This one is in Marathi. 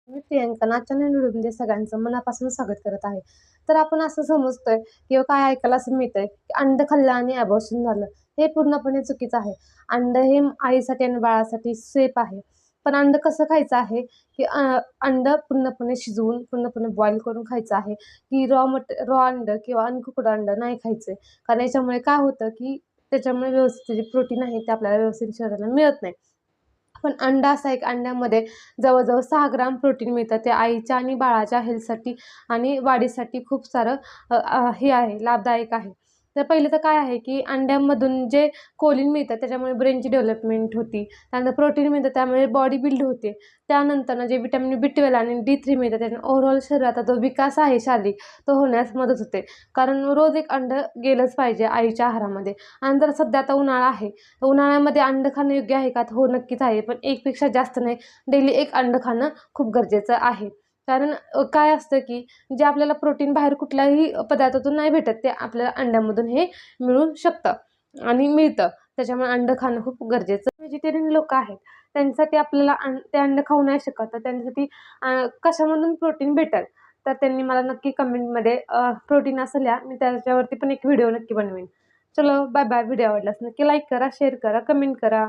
मी प्रियंका नाचन व्हिडिओमध्ये सगळ्यांचं मनापासून स्वागत करत आहे. तर आपण असं समजतोय किंवा काय ऐकायला असं मिळतंय, की अंड खाल्लं आणि अबॉर्शन झालं. हे पूर्णपणे चुकीचं आहे. अंड हे आईसाठी आणि बाळासाठी सेफ आहे. पण अंड कसं खायचं आहे, की अंड पूर्णपणे शिजवून, पूर्णपणे बॉईल करून खायचं आहे, की रॉ अंड किंवा अनकुक्ड अंड नाही खायचं. कारण याच्यामुळे काय होतं, की त्याच्यामुळे व्यवस्थित जे प्रोटीन आहे ते आपल्याला व्यवस्थित शरीराला मिळत नाही. पण अंडा असा एक अंड्यामध्ये जवळ-जवळ 6 ग्राम प्रोटीन मिळतं. ते आईच्या आणि बाळाच्या हेल्थसाठी आणि वाढीसाठी खूप सारं हे आहे, लाभदायक आहे. तर पहिलं तर काय आहे, की अंड्यामधून जे कोलीन मिळतं त्याच्यामुळे ब्रेनची डेव्हलपमेंट होती. त्यानंतर प्रोटीन मिळतं त्यामुळे बॉडी बिल्ड होते. त्यानंतर जे व्हिटॅमिन B12 आणि D3 मिळतं त्याच्याने ओव्हरऑल शरीराचा जो विकास आहे शारीरिक, तो होण्यास मदत होते. कारण रोज एक अंडं गेलंच पाहिजे आईच्या आहारामध्ये. आणि जर सध्या आता उन्हाळा आहे, तर उन्हाळ्यामध्ये अंडं खाणं योग्य आहे का? हो, नक्कीच आहे. पण 1 पेक्षा जास्त नाही, डेली 1 अंडं खाणं खूप गरजेचं आहे. कारण काय असतं, की जे आपल्याला प्रोटीन बाहेर कुठल्याही पदार्थातून नाही भेटत, ते आपल्याला अंड्यामधून हे मिळू शकतं आणि मिळतं. त्याच्यामुळे अंडं खाणं खूप गरजेचं. व्हेजिटेरियन लोकं आहेत, त्यांच्यासाठी आपल्याला ते अंडं खाऊ नाही शकत, तर त्यांच्यासाठी कशामधून प्रोटीन भेटेल? तर त्यांनी मला नक्की कमेंटमध्ये प्रोटीन असं लिहा. मी त्याच्यावरती पण एक व्हिडिओ नक्की बनवेन. चलो बाय बाय. व्हिडिओ आवडल्यास नक्की लाईक करा, शेअर करा, कमेंट करा.